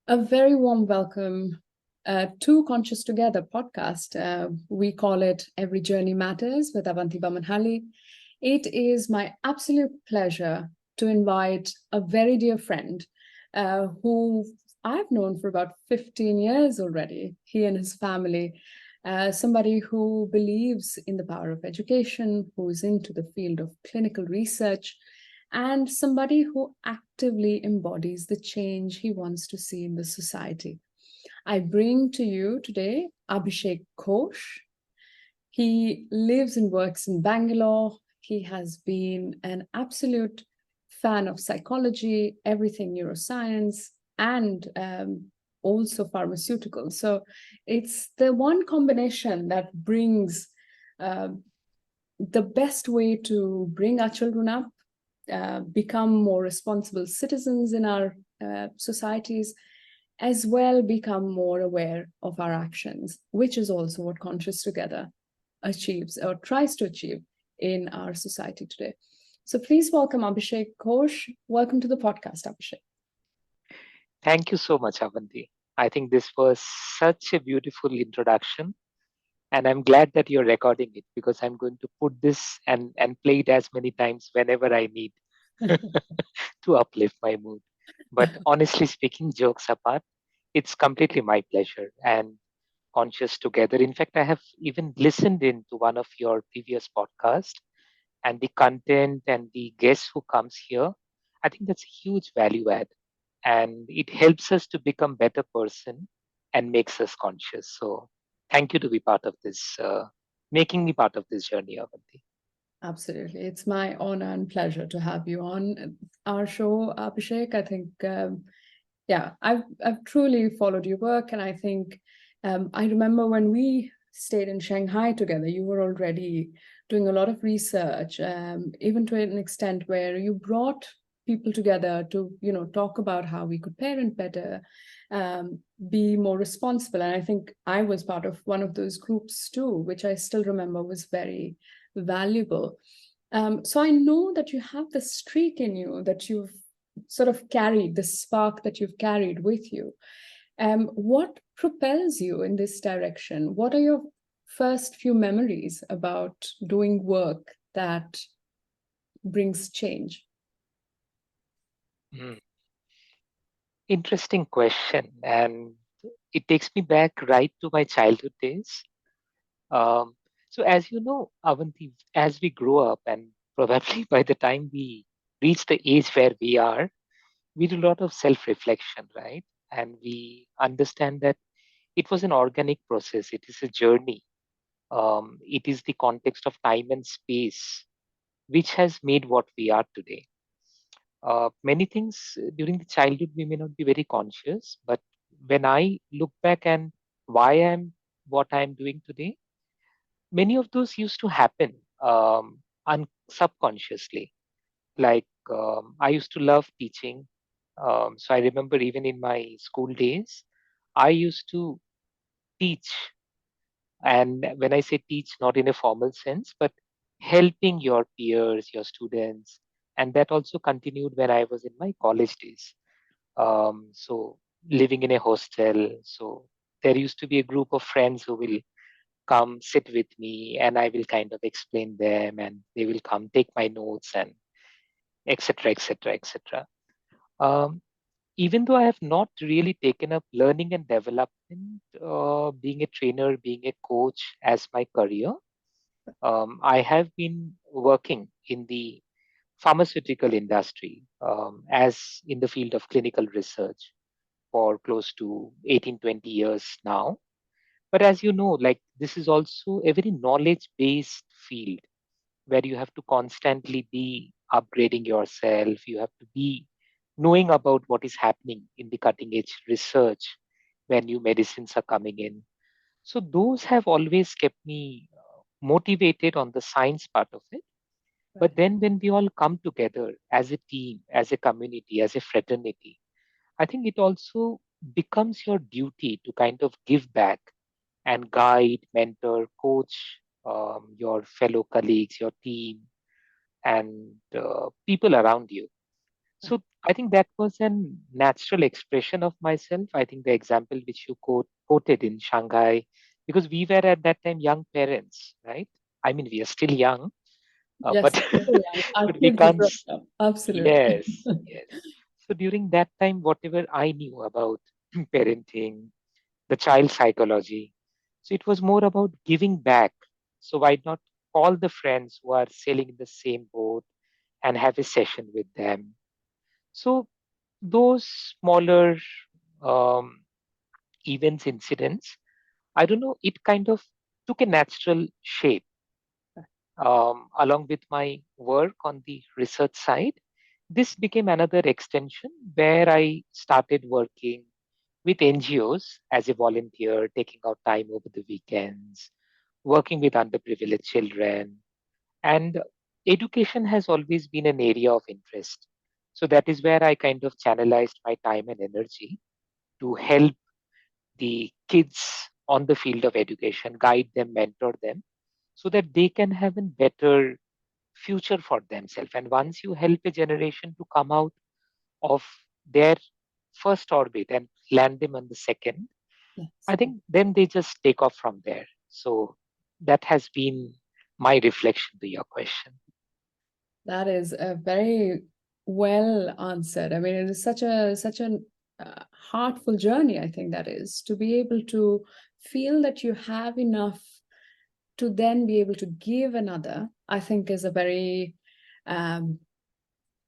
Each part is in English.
A very warm welcome to Conscious Together podcast. We call it Every Journey Matters with Avanti Bamanhali. It is my absolute pleasure to invite a very dear friend who I've known for about 15 years already, he and his family. Somebody who believes in the power of education, who is into the field of clinical research, and somebody who actively embodies the change he wants to see in the society. I bring to you today Abhishek Ghosh. He lives and works in Bangalore. He has been an absolute fan of psychology, everything neuroscience, and also pharmaceuticals. So it's the one combination that brings uh, the best way to bring our children up, become more responsible citizens in our societies, as well become more aware of our actions, which is also what Conscious Together achieves or tries to achieve in our society today. So please welcome Abhishek Ghosh. Welcome to the podcast, Abhishek. Thank you so much, Avanti. I think this was such a beautiful introduction, and I'm glad that you're recording it because I'm going to put this and play it as many times whenever I need to uplift my mood. But honestly speaking, jokes apart, it's completely my pleasure and conscious together. In fact, I have even listened into one of your previous podcasts and the content and the guest who comes here. I think that's a huge value add and it helps us to become better person and makes us conscious. So thank you to be part of this, making me part of this journey, Avanti. Absolutely. It's my honor and pleasure to have you on our show, Abhishek. I think, yeah, I've truly followed your work, and I think I remember when we stayed in Shanghai together, you were already doing a lot of research, even to an extent where you brought people together to, talk about how we could parent better, be more responsible. And I think I was part of one of those groups too, which I still remember was very valuable. So I know that you have this streak in you that you've sort of carried, the spark that you've carried with you. What propels you in this direction? What are your first few memories about doing work that brings change? Hmm. Interesting question. And it takes me back right to my childhood days. Um, so, as you know, Avanti, as we grow up, and probably by the time we reach the age where we are, we do a lot of self reflection, right? And we understand that it was an organic process, it is a journey. It is the context of time and space which has made what we are today. Many things during the childhood we may not be very conscious, but when I look back and why I'm what I'm doing today, many of those used to happen subconsciously. Like I used to love teaching. So I remember even in my school days, I used to teach. And when I say teach, not in a formal sense, but helping your peers, your students. And that also continued when I was in my college days. So living in a hostel. So there used to be a group of friends who will come sit with me and I will kind of explain them and they will come take my notes and etc etc etc. um, Even though I have not really taken up learning and development, being a trainer, being a coach as my career, I have been working in the pharmaceutical industry as in the field of clinical research for close to 18, 20 years now. But as you know, like this is also a very knowledge based field where you have to constantly be upgrading yourself. You have to be knowing about what is happening in the cutting edge research where new medicines are coming in. So those have always kept me motivated on the science part of it. But Right. then when we all come together as a team, as a community, as a fraternity, I think it also becomes your duty to kind of give back and guide, mentor, coach your fellow colleagues, your team, and people around you. So I think that was a natural expression of myself. I think the example which you quoted in Shanghai, because we were at that time young parents, right? I mean, we are still young, but Yes, still young. Our but we kids are can't. grown up. Absolutely. Yes, yes. So during that time, whatever I knew about parenting, the child psychology, so it was more about giving back. So why not call the friends who are sailing in the same boat and have a session with them? So those smaller um, events, incidents, I don't know, it kind of took a natural shape along with my work on the research side. This became another extension where I started working with NGOs as a volunteer, taking out time over the weekends, working with underprivileged children. And education has always been an area of interest. So that is where I kind of channelized my time and energy to help the kids on the field of education, guide them, mentor them, so that they can have a better future for themselves. And once you help a generation to come out of their first orbit and land them on the second, Yes. I think then they just take off from there. So that has been my reflection to your question. That is a very well answered. I mean, it is such a heartful journey, I think that is, to be able to feel that you have enough to then be able to give another, I think um,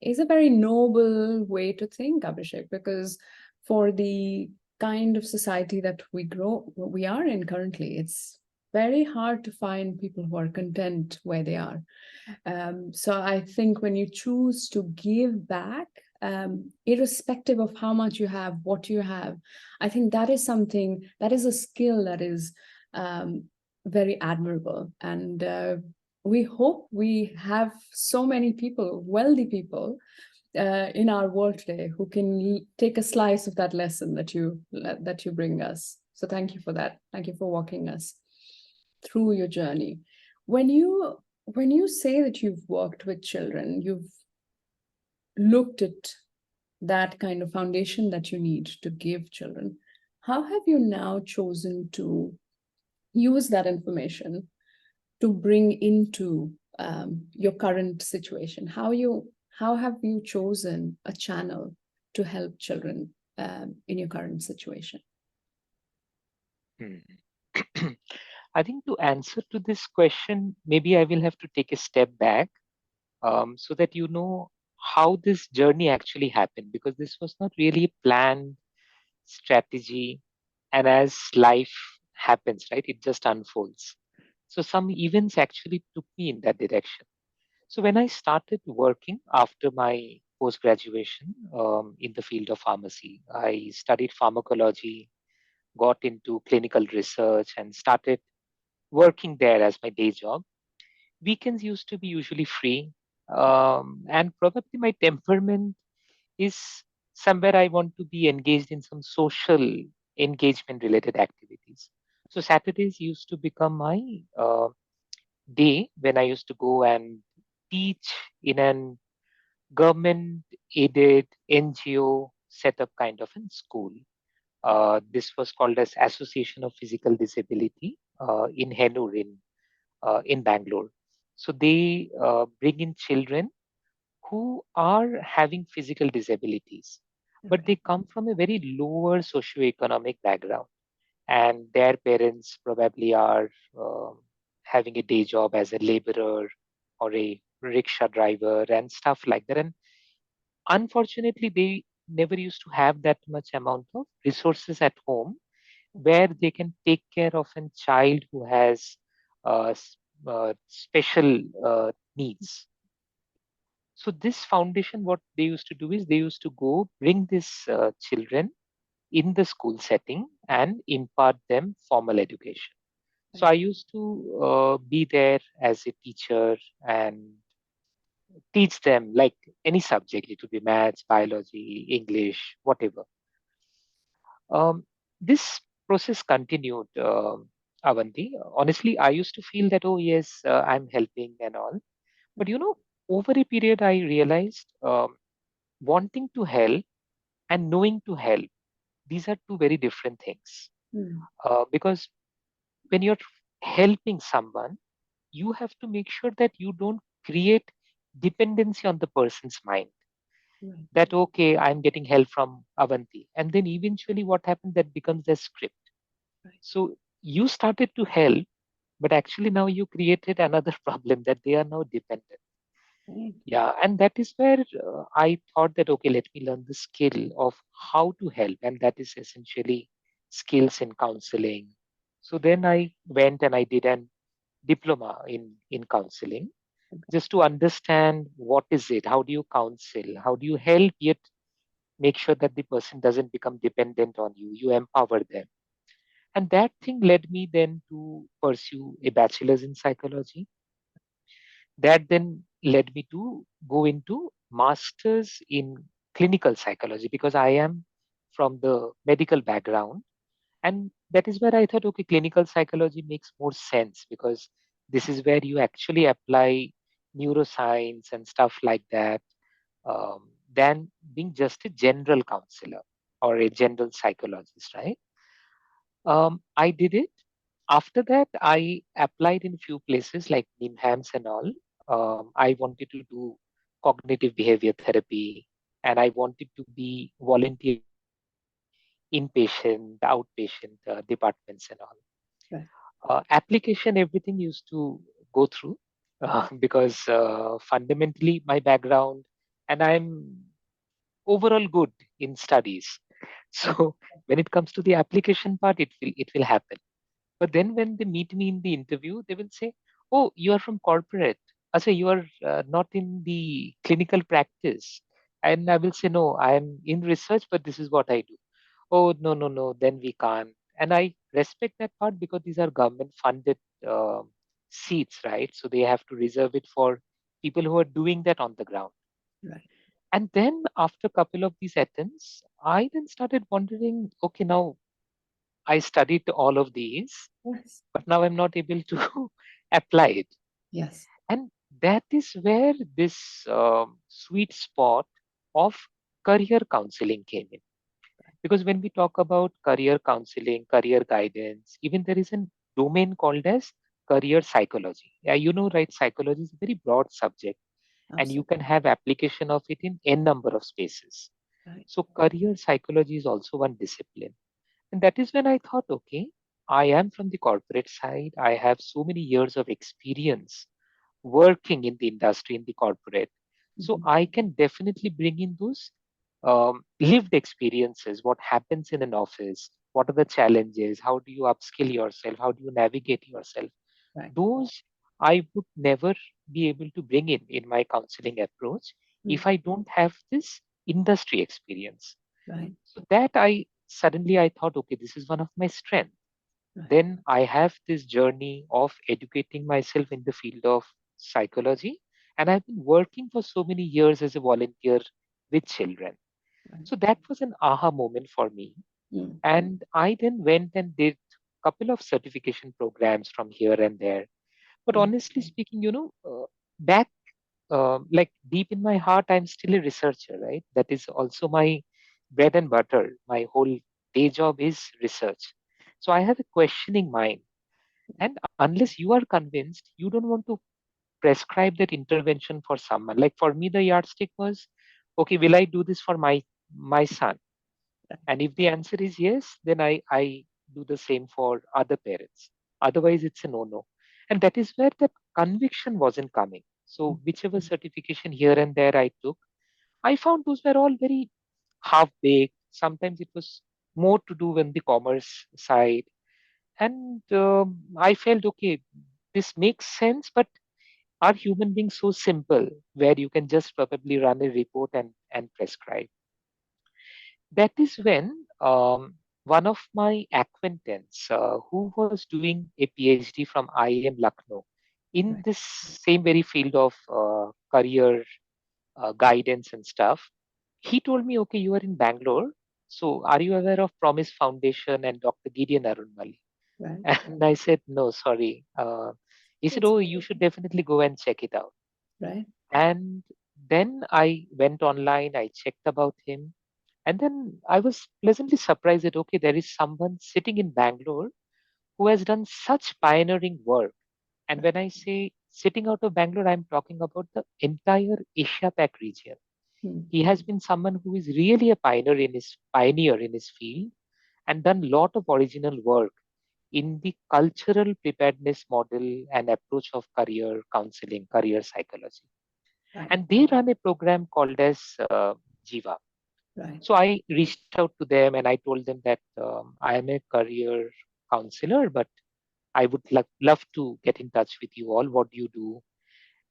is a very noble way to think, Abhishek, because for the kind of society that we are in currently, it's very hard to find people who are content where they are. So I think when you choose to give back, irrespective of how much you have, what you have, I think that is something, that is a skill that is um, very admirable. And we hope we have so many people, wealthy people, in our world today who can take a slice of that lesson that you bring us. So thank you for that. Thank you for walking us through your journey. When you say that you've worked with children, you've looked at that kind of foundation that you need to give children. How have you now chosen to use that information to bring into your current situation? How have you chosen a channel to help children in your current situation? Hmm. I think to answer to this question, maybe I will have to take a step back so that you know how this journey actually happened, because this was not really planned strategy. And as life happens, right, it just unfolds. So some events actually took me in that direction. So when I started working after my post graduation in the field of pharmacy, I studied pharmacology, got into clinical research, and started working there as my day job. Weekends used to be usually free, and probably my temperament is somewhere I want to be engaged in some social engagement related activities. So Saturdays used to become my day when I used to go and teach in an government aided NGO setup kind of in school. This was called as Association of Physical Disability in Hennur in Bangalore. So they bring in children who are having physical disabilities, but Okay. they come from a very lower socioeconomic background, and their parents probably are having a day job as a laborer or a rickshaw driver and stuff like that. And unfortunately, they never used to have that much amount of resources at home where they can take care of a child who has special needs. So this foundation, what they used to do is they used to go bring these children in the school setting and impart them formal education. So Right. I used to be there as a teacher and teach them like any subject. It would be maths, biology, English, whatever. This process continued, Avanti. Honestly, I used to feel that, oh, yes, I'm helping and all. But, over a period, I realized. wanting to help and knowing to help, these are two very different things. Mm. Because when you're helping someone, you have to make sure that you don't create dependency on the person's mind. Right. That okay, I'm getting help from Avanti, and then eventually what happens, that becomes their script. Right. So you started to help, but actually now you created another problem, that they are now dependent. Right. Yeah, and that is where I thought that okay, let me learn the skill of how to help, and that is essentially skills in counseling. So then I went and I did an diploma in counseling, just to understand what is it, how do you counsel, how do you help, yet make sure that the person doesn't become dependent on you, you empower them. And that thing led me then to pursue a bachelor's in psychology. That then led me to go into masters in clinical psychology, because I am from the medical background. And that is where I thought, okay, clinical psychology makes more sense, because this is where you actually apply neuroscience and stuff like that, than being just a general counselor or a general psychologist, right? I did it. After that, I applied in few places like NIMHAMS and all. I wanted to do cognitive behavior therapy, and I wanted to be volunteering in inpatient, outpatient departments and all. Right. Application, everything used to go through, because fundamentally my background, and I'm overall good in studies. So when it comes to the application part, it will happen. But then when they meet me in the interview, they will say, "Oh, you are from corporate. I say you are not in the clinical practice." And I will say, "No, I am in research, but this is what I do." Oh, no, no, no, then we can't. And I respect that part, because these are government funded seats, right? So they have to reserve it for people who are doing that on the ground. Right. And then after a couple of these attempts, I then started wondering, okay, now I studied all of these, Yes. but now I'm not able to apply it. Yes. And that is where this sweet spot of career counseling came in. Because when we talk about career counseling, career guidance, even there is a domain called as career psychology. Yeah, you know, right? Psychology is a very broad subject, and you Absolutely. can have application of it in n number of spaces. Right. So career psychology is also one discipline. And that is when I thought, okay, I am from the corporate side. I have so many years of experience working in the industry, in the corporate. So Mhm. I can definitely bring in those lived experiences, what happens in an office, what are the challenges, how do you upskill yourself, how do you navigate yourself. Right. Those I would never be able to bring in my counseling approach Mm. if I don't have this industry experience. Right. So that I suddenly I thought, okay, this is one of my strengths. Right. Then I have this journey of educating myself in the field of psychology, and I've been working for so many years as a volunteer with children. Right. So that was an aha moment for me. Mm. And I then went and did a couple of certification programs from here and there. But Right. honestly speaking, back like deep in my heart, I'm still a researcher, right? That is also my bread and butter. My whole day job is research. So I have a questioning mind. And unless you are convinced, you don't want to prescribe that intervention for someone. Like for me, the yardstick was, okay, will I do this for my son? Right. And if the answer is yes, then I do the same for other parents. Otherwise, it's a no-no. And that is where that conviction wasn't coming. So whichever certification here and there I took, I found those were all very half-baked. Sometimes it was more to do on the commerce side. And I felt, okay, this makes sense, but are human beings so simple where you can just probably run a report and prescribe? That is when one of my acquaintance who was doing a PhD from IIM Lucknow in Right. this same very field of career guidance and stuff, he told me, okay, you are in Bangalore. So are you aware of Promise Foundation and Dr. Gideon Arunmali? Right. And I said, no, sorry. He said, It's oh, you should definitely go and check it out. right. And then I went online, I checked about him, and then I was pleasantly surprised that, okay, there is someone sitting in Bangalore who has done such pioneering work. And when I say sitting out of Bangalore, I'm talking about the entire Asia Pac region. Hmm. He has been someone who is really a pioneer in his field and done lot of original work in the cultural preparedness model and approach of career counseling, career psychology. Right, And they run a program called as Jiva. right, So I reached out to them and I told them that I am a career counselor, but I would love to get in touch with you all. What do you do?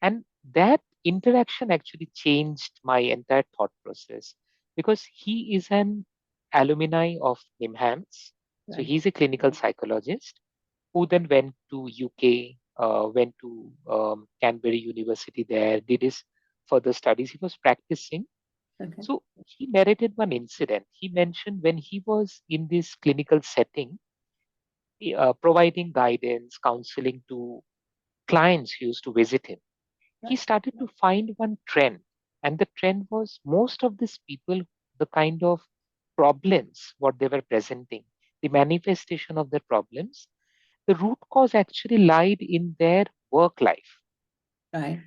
And that interaction actually changed my entire thought process because he is an alumni of NIMHAMS. So right. he's a clinical psychologist who then went to UK, went to Canberra University there, did his further studies. He was practicing. Okay, So he narrated one incident. He mentioned when he was in this clinical setting, providing guidance, counseling to clients who used to visit him, he right, started to find one trend. And the trend was most of these people, the kind of problems, what they were presenting, the manifestation of their problems, the root cause actually lied in their work life. right.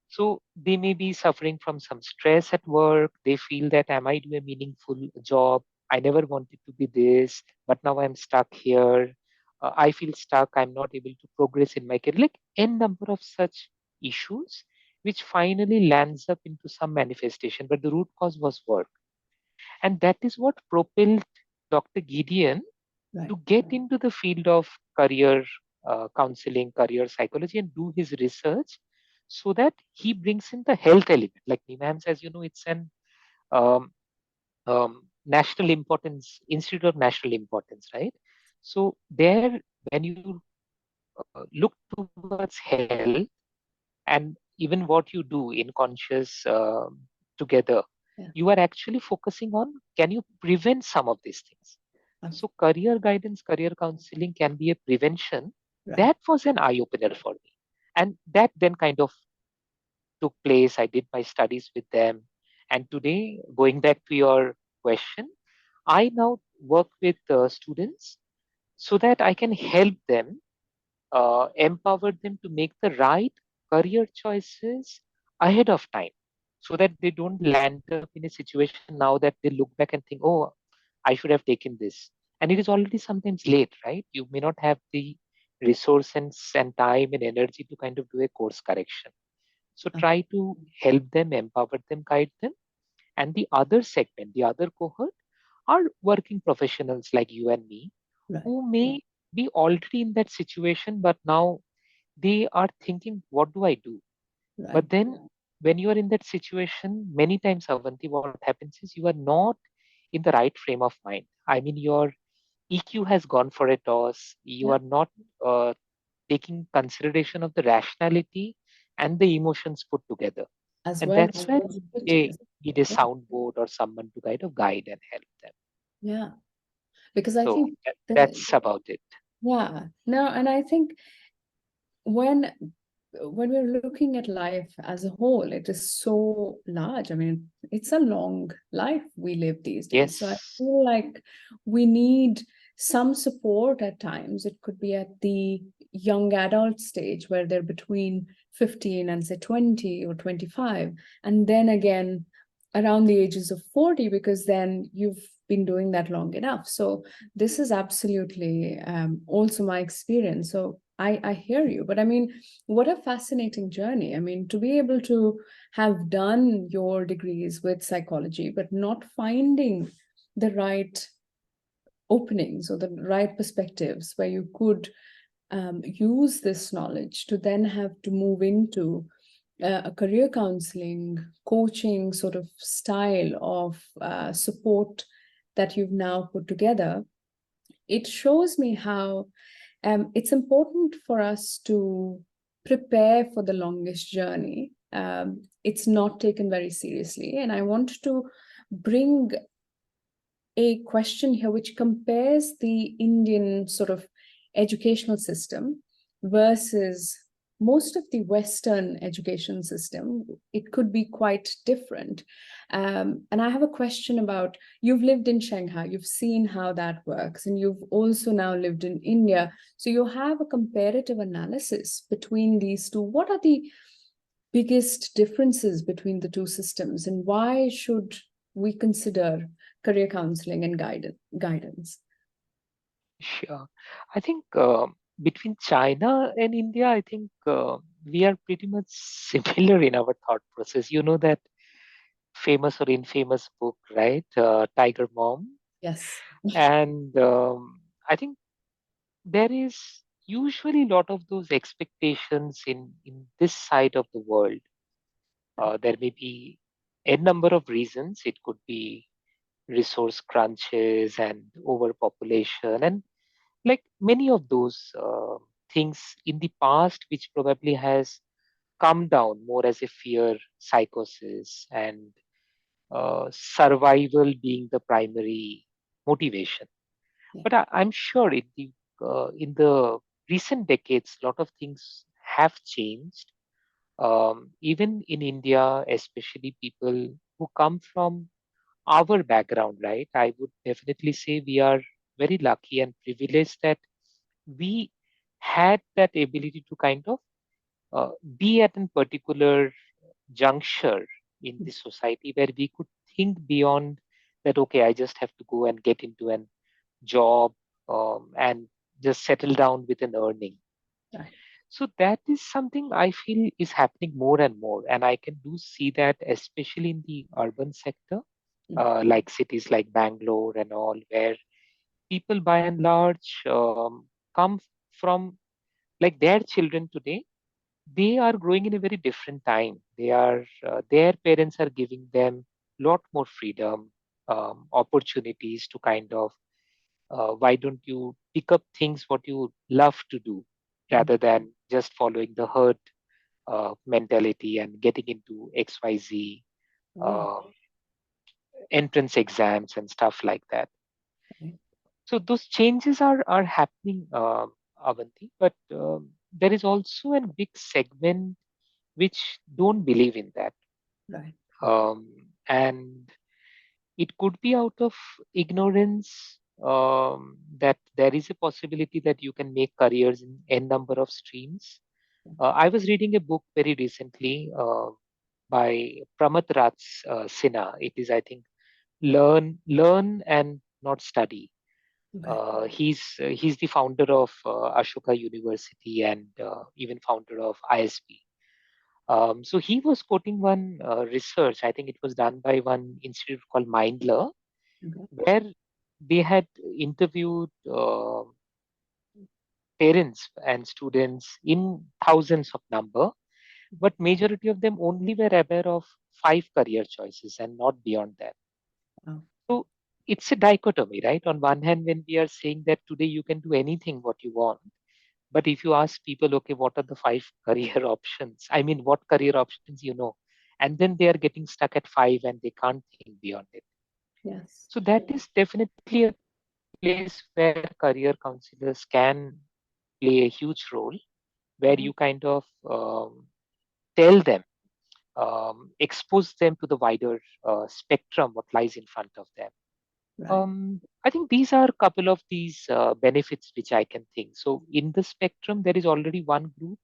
So they may be suffering from some stress at work. They feel that, am I doing a meaningful job? I never wanted to be this, but now I'm stuck here. I feel stuck. I'm not able to progress in my career. Like n number of such issues, which finally lands up into some manifestation. But the root cause was work, and that is what propelled Dr. Gideon Right. to get into the field of career counseling, career psychology, and do his research so that he brings in the health element. Like NIMHAMS, as you know, it's an um, national importance, Institute of National Importance, right? So there, when you look towards health and even what you do in conscious together, Yeah, you are actually focusing on can you prevent some of these things. So absolutely. career guidance, career counseling can be a prevention. Right, That was an eye opener for me. And that then kind of took place. I did my studies with them. And today, going back to your question, I now work with students so that I can help them, empower them to make the right career choices ahead of time so that they don't land up in a situation now that they look back and think, oh, I should have taken this. And it is already sometimes late, right? You may not have the resources and time and energy to kind of do a course correction. So uh, try to help them, empower them, guide them. And the other segment, the other cohort are working professionals like you and me right, who may be already in that situation, but now they are thinking, what do I do? right. But then when you are in that situation, many times, Avanti, what happens is you are not in the right frame of mind. I mean, your EQ has gone for a toss. You Yeah, are not uh, taking consideration of the rationality and the emotions put together. as And well that's as where they responsibilities. need a Yeah, soundboard or someone to kind of guide and help them. yeah. Because I So think that, that's about it. yeah, no, and I think when when we're looking at life as a whole, it is so large. I mean, it's a long life we live these days. So I Yes. feel like we need some support at times. It could be at the young adult stage where they're between 15 and say 20 or 25. And then again, around the ages of 40, because then you've been doing that long enough. So this is absolutely also my experience. So I hear you. But I mean, what a fascinating journey. I mean, to be able to have done your degrees with psychology, but not finding the right openings or the right perspectives where you could use this knowledge to then have to move into a career counseling, coaching sort of style of support that you've now put together. It shows me how it's important for us to prepare for the longest journey. It's not taken very seriously. And I want to bring a question here which compares the Indian sort of educational system versus most of the Western education system, it could be quite different. And I have a question about, you've lived in Shanghai, you've seen how that works, and you've also now lived in India. So you have a comparative analysis between these two. What are the biggest differences between the two systems, and why should we consider career counseling and guidance? Sure. I think between China and India, I think we are pretty much similar in our thought process. You know that famous or infamous book, right? Tiger Mom. Yes. And I think there is usually a lot of those expectations in this side of the world. There may be a number of reasons. It could be resource crunches and overpopulation, and like many of those things in the past, which probably has come down more as a fear psychosis and survival being the primary motivation. Yeah. But I'm sure in the recent decades, a lot of things have changed. Even in India, especially people who come from our background, right? I would definitely say we are very lucky and privileged that we had that ability to kind of be at a particular juncture in the society where we could think beyond that. Okay, I just have to go and get into an job and just settle down with an earning. Right. So that is something I feel is happening more and more, and I can do see that especially in the urban sector, like cities like Bangalore and all, where people by and large come from, like, their children today, they are growing in a very different time. They are their parents are giving them lot more freedom, opportunities to kind of why don't you pick up things what you love to do rather than just following the herd mentality and getting into XYZ Oh, uh, entrance exams and stuff like that. okay. So those changes are happening, Avanti, but there is also a big segment which don't believe in that, Right. and it could be out of ignorance, that there is a possibility that you can make careers in n number of streams. I was reading a book very recently by Pramath Raj Sinha. It is, I think, learn and not study. Okay. He's the founder of Ashoka University and even founder of ISB. So he was quoting one research. I think it was done by one institute called Mindler, Okay. where they had interviewed parents and students in thousands of number, but majority of them only were aware of five career choices and not beyond that. Wow. So it's a dichotomy, right? On one hand, when we are saying that today you can do anything what you want, but if you ask people, okay, what are the five career options? I mean, what career options you know? And then they are getting stuck at five and they can't think beyond it. Yes. So that is definitely a place where career counselors can play a huge role, where Wow. you kind of tell them, expose them to the wider spectrum what lies in front of them. Right. I think these are a couple of these benefits which I can think. So in the spectrum, there is already one group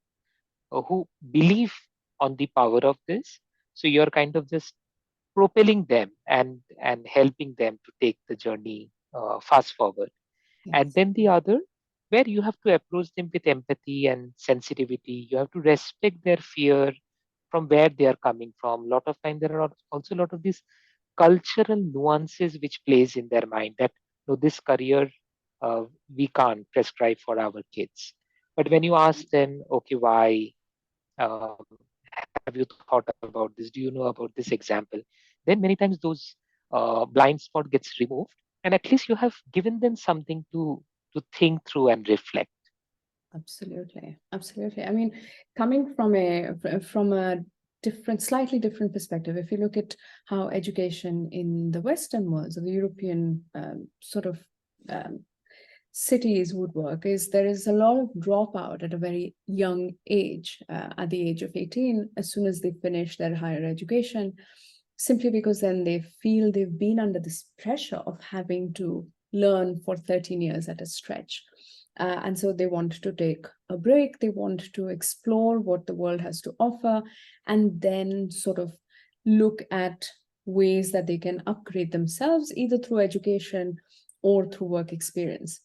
who believe on the power of this. So you're kind of just propelling them and helping them to take the journey fast forward. And Yes. then the other, where you have to approach them with empathy and sensitivity. You have to respect their fear from where they are coming from. A lot of time there are also a lot of these cultural nuances which plays in their mind that no, this career we can't prescribe for our kids. But when you ask them, okay, why? Have you thought about this? Do you know about this example? Then many times those blind spot gets removed, and at least you have given them something to think through and reflect. Absolutely. Absolutely. I mean, coming from a different, slightly different perspective, if you look at how education in the Western world, so the European sort of um, cities would work is there is a lot of dropout at a very young age, at the age of 18, as soon as they finish their higher education, simply because then they feel they've been under this pressure of having to learn for 13 years at a stretch. And so they want to take a break, they want to explore what the world has to offer, and then sort of look at ways that they can upgrade themselves, either through education or through work experience.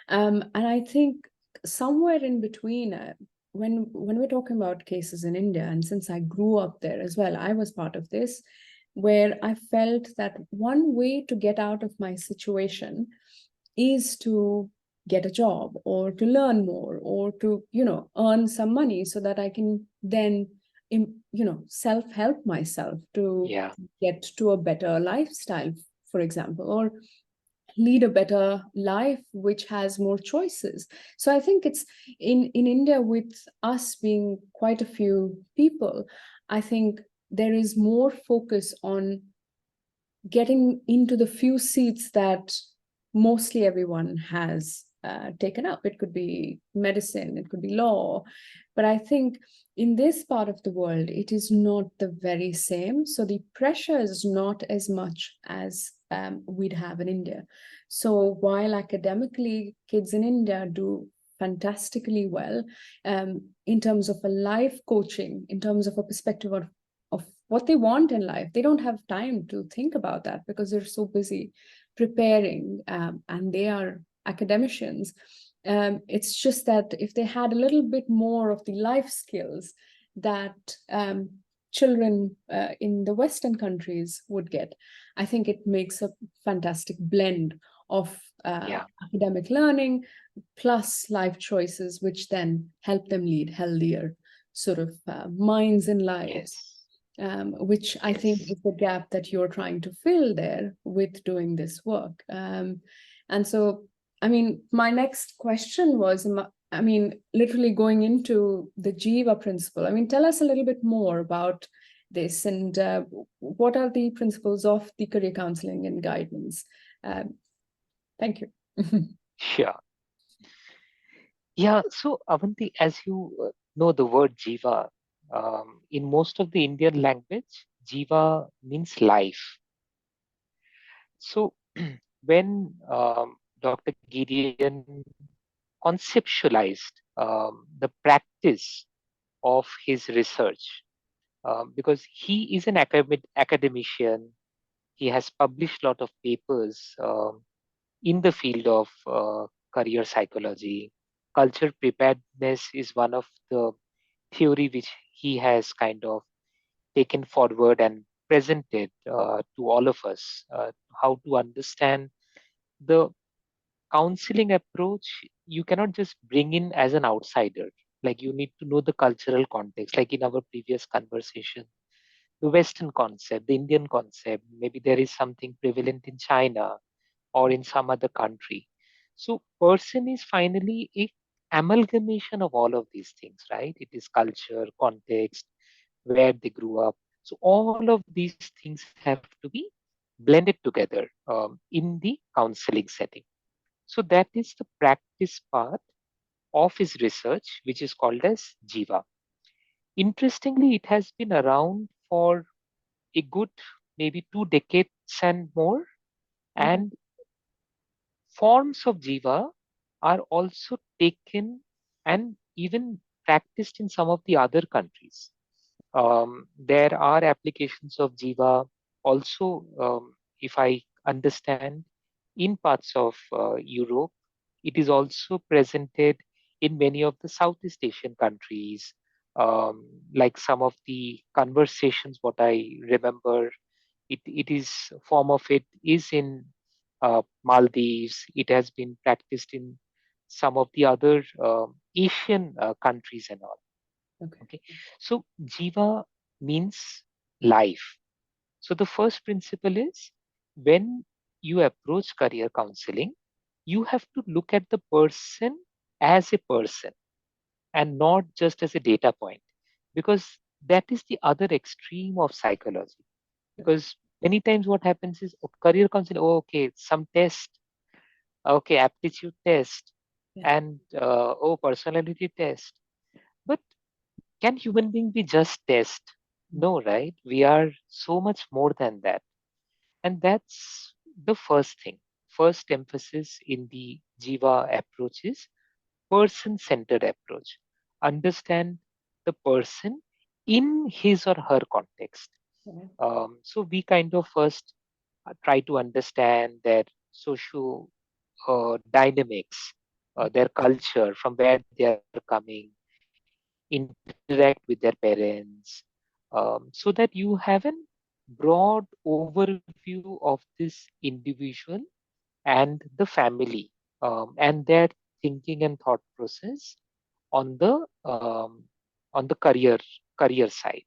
And I think somewhere in between, when we're talking about cases in India, and since I grew up there as well, I was part of this, where I felt that one way to get out of my situation is to get a job or to learn more or to, earn some money so that I can then, self-help myself to Yeah. get to a better lifestyle, for example, or lead a better life which has more choices. So I think it's in India, with us being quite a few people, I think there is more focus on getting into the few seats that mostly everyone has taken up. It could be medicine, it could be law. But I think in this part of the world, it is not the very same. So the pressure is not as much as we'd have in India. So while academically, kids in India do fantastically well, in terms of a life coaching, in terms of a perspective of what they want in life, they don't have time to think about that because they're so busy preparing, and they are academicians. It's just that if they had a little bit more of the life skills that children in the Western countries would get, I think it makes a fantastic blend of Yeah. academic learning plus life choices, which then help them lead healthier sort of minds and lives, Yes. which I think Yes. is the gap that you're trying to fill there with doing this work. And so, I mean, my next question was, I mean, literally going into the Jiva principle. I mean, tell us a little bit more about this, and what are the principles of the career counseling and guidance? Um, thank you. Sure. Yeah. So, Avanti, as you know, the word Jiva, in most of the Indian language, Jiva means life. So, when Dr. Gideon conceptualized the practice of his research, because he is an academician, he has published a lot of papers in the field of career psychology. Culture preparedness is one of the theory which he has kind of taken forward and presented to all of us, how to understand the counseling approach. You cannot just bring in as an outsider. Like, you need to know the cultural context, like in our previous conversation, the Western concept, the Indian concept, maybe there is something prevalent in China or in some other country. So person is finally a amalgamation of all of these things, right? It is culture, context, where they grew up. So all of these things have to be blended together in the counseling setting. So that is the practice part of his research, which is called as Jiva. Interestingly, it has been around for a good maybe 2 decades and more. Okay. And forms of Jiva are also taken and even practiced in some of the other countries. There are applications of Jiva also, if I understand, in parts of Europe. It is also presented in many of the Southeast Asian countries. Like some of the conversations, what I remember, it is form of it is in Maldives. It has been practiced in some of the other Asian countries and all. Okay. Okay, so Jiva means life. So the first principle is, when you approach career counseling, you have to look at the person as a person and not just as a data point, because that is the other extreme of psychology. Because many times what happens is, career counseling, oh, okay, some test, Okay, aptitude test Yeah. and oh, personality test. But can human being be just test? Mm. No, right? We are so much more than that. And that's the first thing. First emphasis in the Jiva approach is person centered approach. Understand the person in his or her context. Right. So we kind of first try to understand their socio dynamics, their culture, from where they are coming, interact with their parents, so that you have a broad overview of this individual and the family, and their thinking and thought process on the career side.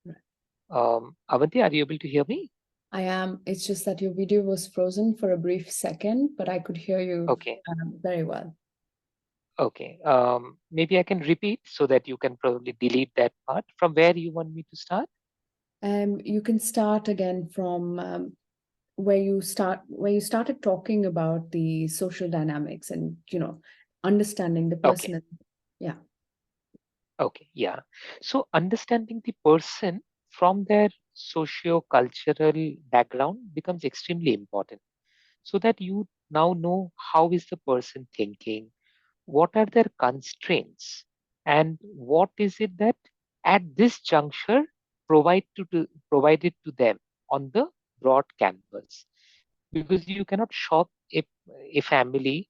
Right. Avanti, are you able to hear me? I am. It's just that your video was frozen for a brief second, but I could hear you Okay. very well. Okay. Maybe I can repeat so that you can probably delete that part. From where you want me to start? You can start again from where you started talking about the social dynamics and understanding the Okay. person. Yeah. Okay. Yeah. So understanding the person from their socio-cultural background becomes extremely important so that you now know how is the person thinking, what are their constraints, and what is it that at this juncture provided to them on the broad canvas, because you cannot shock a family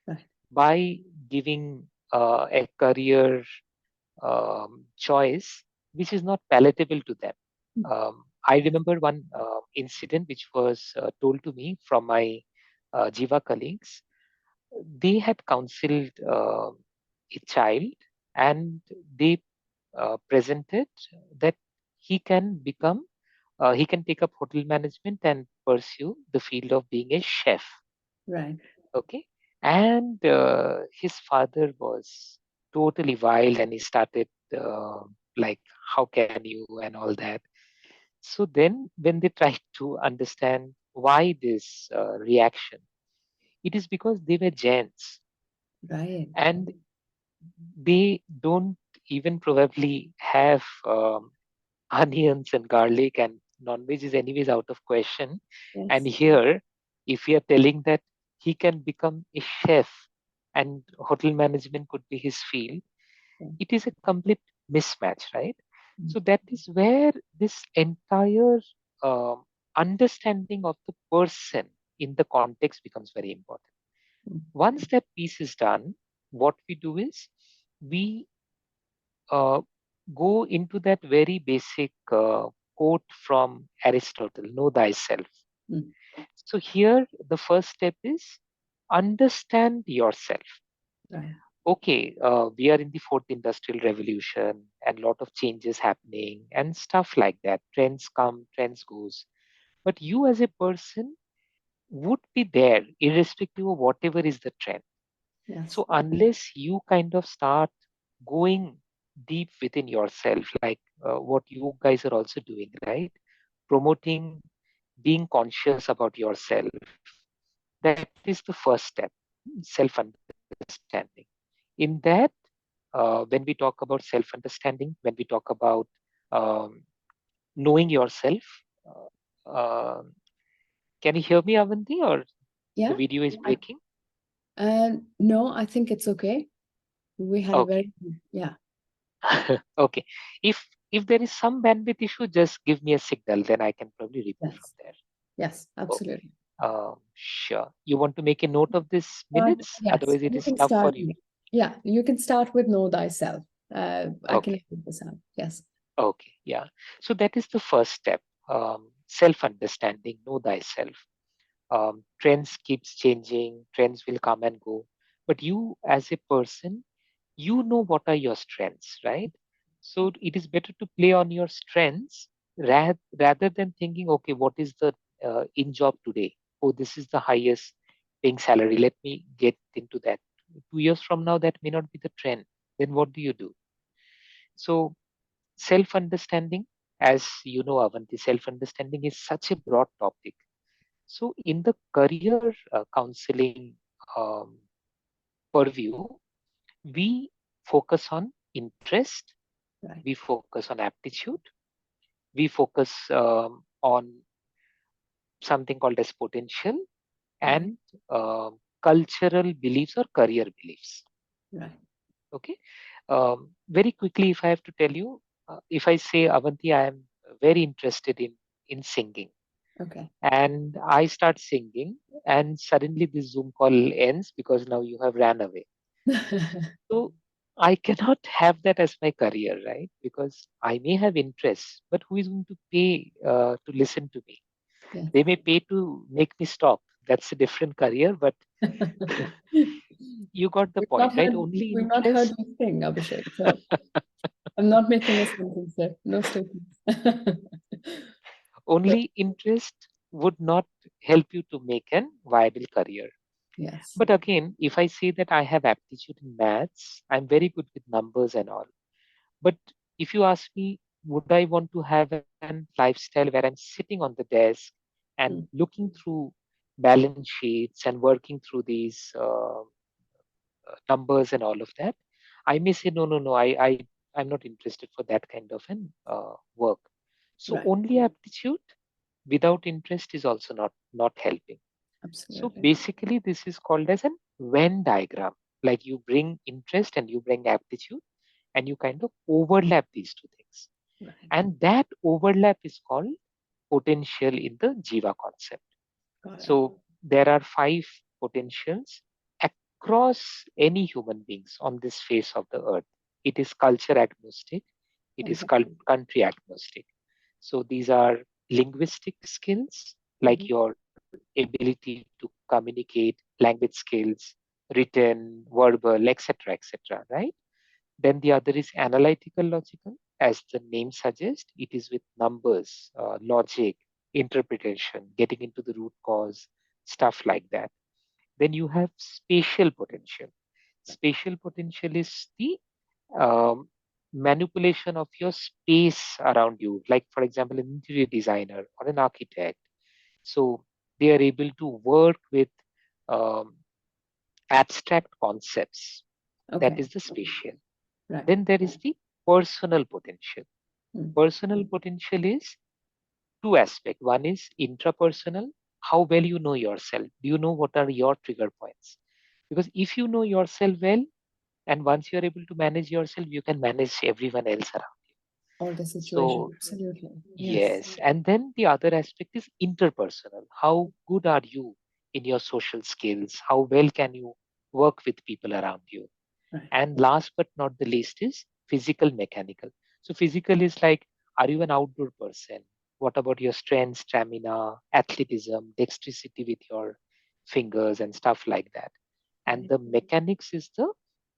Right. by giving a career choice which is not palatable to them. Mm. I Yes. remember one incident which was told to me from my Jiva colleagues. They had counseled a child, and they presented that he can become he can take up hotel management and pursue the field of being a chef. Right. Okay. And his father was totally wild, and he started like, how can you, and all that. So then when they tried to understand why this reaction, it is because they were gents, Right. and they don't even probably have onions and garlic, and non-veg is anyways out of question. And Yes. here, if we are telling that he can become a chef and hotel management could be his field, Yeah. it is a complete mismatch, right? Mm. So that is where this entire um, understanding of the person in the context becomes very important. Mm. Once that piece is done, what we do is we uh, go into that very basic quote from Aristotle, know thyself. Mm. So here, the first step is understand yourself. Right. Okay, we are in the fourth industrial revolution and lot of changes happening and stuff like that. Trends come, trends goes. But you as a person would be there irrespective of whatever is the trend. Yes. So unless you kind of start going deep within yourself, like what you guys are also doing, right? Promoting being conscious about yourself, that is the first step, self-understanding. In that, when we talk about self-understanding, when we talk about um, knowing yourself, uh, can you hear me, Avanti, or the Yeah. video is breaking? No, I think it's okay. We had a Okay. very, yeah. Okay. If there is some bandwidth issue, just give me a signal, then I can probably repeat from Yes. there. Yes, Okay. absolutely. Sure. You want to make a note of this But minutes? yes, Otherwise, it you is can tough for start. you. Yeah, you can start with know thyself. I can Okay. edit this out. Yes. Okay. Yeah. So that is the first step. Self-understanding, know thyself. Trends keeps changing. Trends will come and go. But you, as a person, you know what are your strengths, right? So it is better to play on your strengths rather than thinking, okay, what is the in job today? Oh, this is the highest paying salary. Let me get into that. 2 years from now, that may not be the trend. Then what do you do? So self understanding, as you know, Avanti, self understanding is such a broad topic. So in the career counseling um, purview, we focus on interest, Right. we focus on aptitude, we focus on something called as potential, Right. and cultural beliefs or career beliefs. Right. Okay. Very quickly, if I have to tell you, if I say, Avanti, I am very interested in singing, Okay. and I start singing, and suddenly this Zoom call ends because now you have ran away. So I cannot have that as my career, right? Because I may have interests, but who is going to pay to listen to me? Yes. They may pay to make me stop. That's a different career, but you got the point, right? Only We've not heard interest. you sing, Abhishek. So I'm not making a sentence there. No statements. But Only interest would not help you to make an viable career. yes. But again, if I say that I have aptitude in maths, I'm very good with numbers and all. But if you ask me, would I want to have an lifestyle where I'm sitting on the desk and Mm. looking through balance sheets and working through these numbers and all of that? I may say, no, no, no, I'm not interested for that kind of an work. So Right. only aptitude without interest is also not helping. So Absolutely. basically, this is called as an Venn diagram. Like you bring interest and you bring aptitude, and you kind of overlap these two things. Right. And that overlap is called potential in the Jiva concept. Got it. So there are five potentials across any human beings on this face of the earth. It is culture agnostic, it is Okay. country agnostic. So these are linguistic skills, like Mhm. your ability to communicate, language skills, written, verbal, etc., etc., right? Then the other is analytical logical. As the name suggests, it is with numbers, logic, interpretation, getting into the root cause, stuff like that. Then you have spatial potential. Spatial potential is the um, manipulation of your space around you. Like, for example, an interior designer or an architect. So they are able to work with um, abstract concepts. That Okay. is the spatial. Right. Then there is the personal potential. Mm. Personal potential is two aspects. One is intrapersonal, how well you know yourself. Do you know what are your trigger points? Because if you know yourself well, and once you're able to manage yourself, you can manage everyone else around. All the situation. So Absolutely. Yes. yes, and then the other aspect is interpersonal. How good are you in your social skills? How well can you work with people around you? Right. And last but not the least is physical mechanical. So physical is like, are you an outdoor person? What about your strength, stamina, athleticism, dexterity with your fingers and stuff like that? And Right. the mechanics is the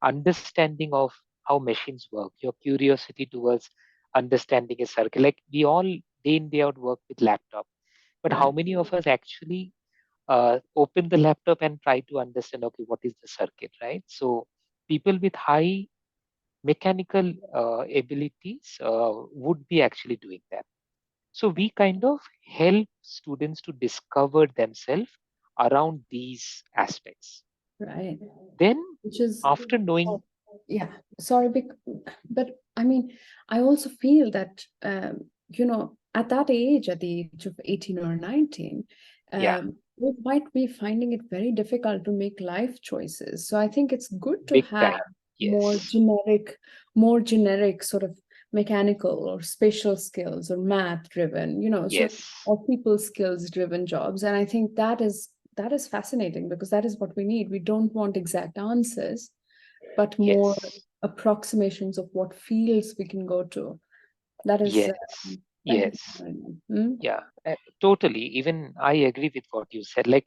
understanding of how machines work, your curiosity towards understanding a circuit. Like we all day in, day out work with laptop, but how Right. many of us actually open the laptop and try to understand, okay, what is the circuit, right? So people with high mechanical abilities would be actually doing that. So we kind of help students to discover themselves around these aspects. Right. Then, Which is, after oh, knowing, yeah, sorry, but I mean, I also feel that, at that age, at the age of 18 or 19, yeah, we might be finding it very difficult to make life choices. So I think it's good to big have time, more yes, generic, more generic sort of mechanical or spatial skills or math driven, so yes, or people skills driven jobs. And I think that is fascinating because that is what we need. We don't want exact answers, but more yes, approximations of what fields we can go to. That is, yes, thank you for yes, sharing. Hmm? yeah, totally. Even I agree with what you said. Like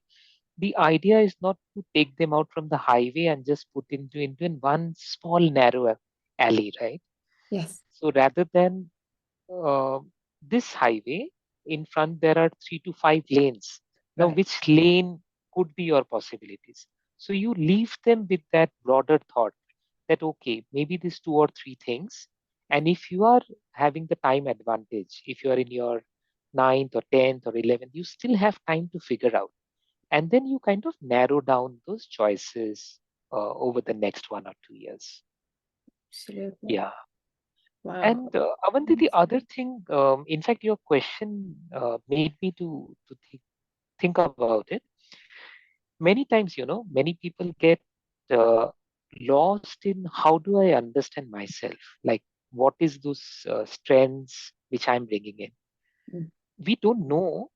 the idea is not to take them out from the highway and just put into in one small narrow alley, right? Yes, So rather than uh, this highway, in front there are 3 to 5 lanes. Now, right, which lane could be your possibilities? So you leave them with that broader thought that okay, maybe these 2 or 3 things. And if you are having the time advantage, if you are in your ninth or 10th or 11th, you still have time to figure out. and then you kind of narrow down those choices over the next 1 or 2 years. Absolutely. Yeah. Wow. And Avanti, the other thing, in fact, your question made me to think about it. Many times, many people get uh, lost in how do I understand myself? Like, what is those strengths which I'm bringing in? Mm. We don't know.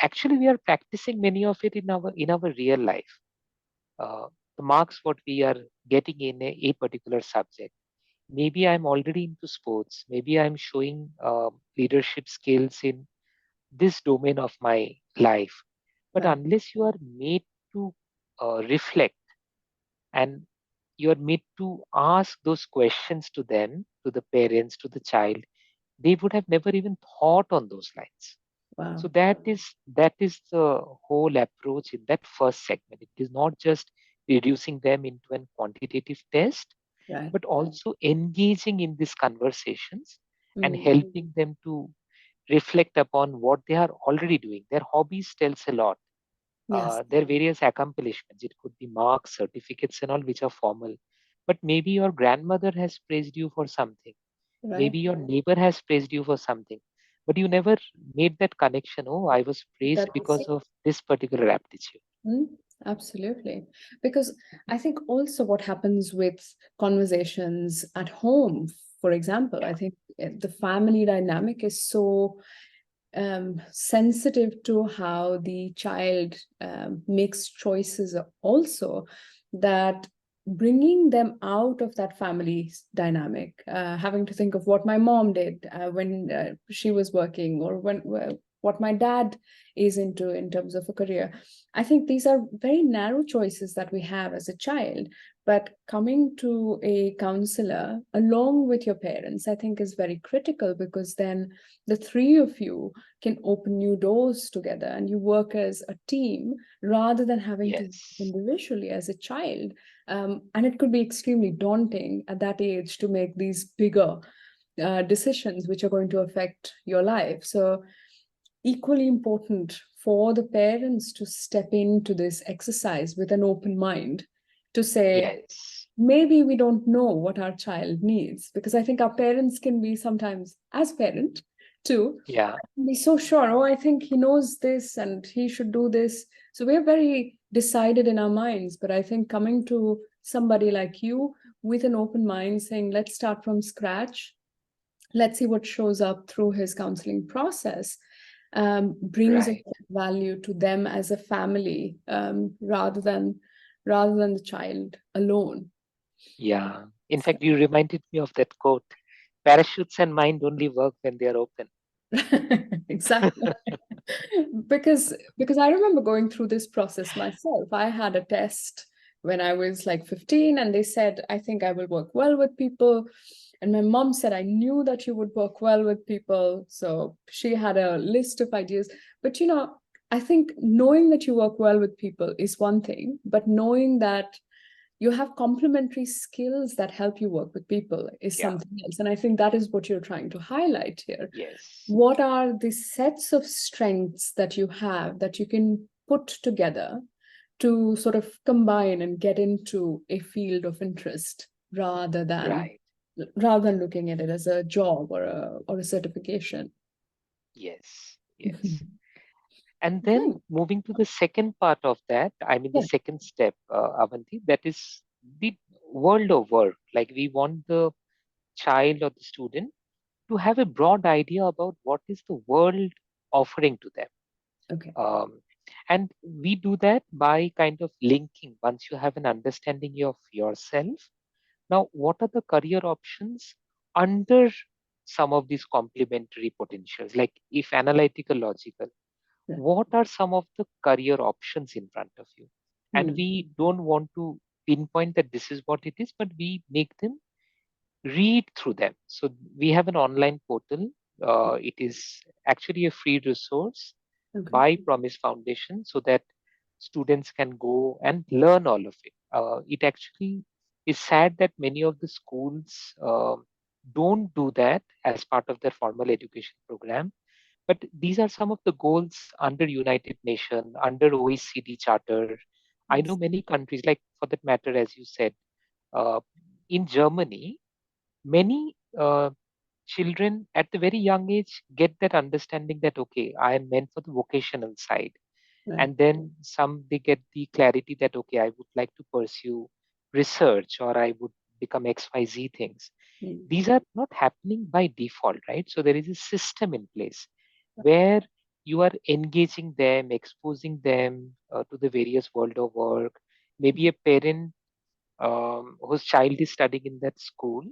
Actually, we are practicing many of it in our real life. Uh, the marks what we are getting in a particular subject. Maybe I'm already into sports. Maybe I'm showing leadership skills in this domain of my life. But Right. unless you are made to reflect, and you are made to ask those questions to them, to the parents, to the child, they would have never even thought on those lines. So Wow. that is the whole approach in that first segment. It is not just reducing them into an quantitative test, Right. but also engaging in these conversations and Mm. helping them to reflect upon what they are already doing. Their hobbies tells a lot. Yes. Their various accomplishments. It could be marks, certificates, and all which are formal. But maybe your grandmother has praised you for something. Right. Maybe your neighbor has praised you for something. But you never made that connection. Oh, I was praised That's because of this particular aptitude. mm, absolutely. Because I think also what happens with conversations at home, for example, I Yeah. think the family dynamic is so sensitive to how the child makes choices also, that bringing them out of that family dynamic, having to think of what my mom did when she was working, or when what my dad is into in terms of a career. I think these are very narrow choices that we have as a child, but coming to a counselor along with your parents, I think, is very critical, because then the three of you can open new doors together and you work as a team rather than having to Yes. individually as a child. And it could be extremely daunting at that age to make these bigger decisions which are going to affect your life. So, equally important for the parents to step into this exercise with an open mind, to say, Yes. maybe we don't know what our child needs, because I think our parents can be sometimes, as parent too, Yeah. be so sure, oh, I think he knows this and he should do this. So we're very decided in our minds. But I think coming to somebody like you with an open mind, saying, let's start from scratch, let's see what shows up through his counseling process, brings a Right. lot of value to them as a family, rather than the child alone. Yeah. In fact, you reminded me of that quote: parachutes and mind only work when they are open. Exactly. Because I remember going through this process myself. I had a test when I was like 15, and they said, I think I will work well with people. And my mom said, I knew that you would work well with people. So she had a list of ideas. But I think knowing that you work well with people is one thing, but knowing that you have complementary skills that help you work with people is Yeah. something else. And I think that is what you're trying to highlight here. Yes. What are the sets of strengths that you have that you can put together to sort of combine and get into a field of interest, rather than Right. looking at it as a job or a certification. Yes. Yes. Mhm. And then Great. moving to the second part of that, I mean, the Yeah. second step, Avanti, that is the world of work. Like, we want the child or the student to have a broad idea about what is the world offering to them. Okay. Um, and we do that by kind of linking, once you have an understanding of yourself. Now, what are the career options under some of these complementary potentials? Like, if analytical, logical, Yeah. what are some of the career options in front of you? And Hmm. we don't want to pinpoint that this is what it is, but we make them read through them. So we have an online portal. It is actually a free resource Okay. by Promise Foundation, so that students can go and learn all of it. It actually is sad that many of the schools don't do that as part of their formal education program, But these are some of the goals under United Nations, under OECD Charter. I know Yes. many countries, like for that matter, as you said, uh, in Germany, many children at the very young age get that understanding that okay, I am meant for the vocational side, Right. and then some they get the clarity that okay, I would like to pursue research or I would become XYZ things. Mm. These are not happening by default, right? So there is a system in place where you are engaging them, exposing them to the various world of work. Maybe a parent whose child is studying in that school,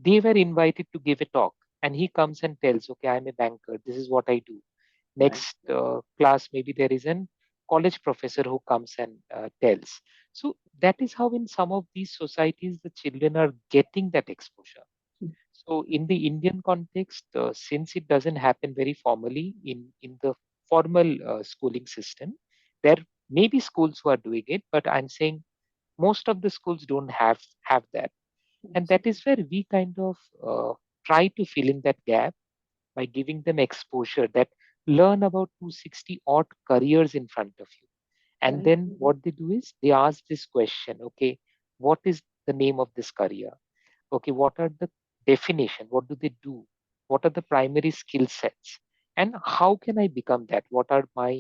they were invited to give a talk, and he comes and tells, "Okay, I'm a banker. This is what I do." Right. Next class, maybe there is an college professor who comes and tells. So that is how, in some of these societies, the children are getting that exposure. Mm. So in the Indian context, since it doesn't happen very formally in the formal schooling system, there may be schools who are doing it, but I'm saying most of the schools don't have that, and Yes. that is where we kind of try to fill in that gap by giving them exposure that learn about 260 odd careers in front of you. And Right. then what they do is they ask this question, okay, what is the name of this career? Okay, what are the definition? What do they do? What are the primary skill sets? And how can I become that? What are my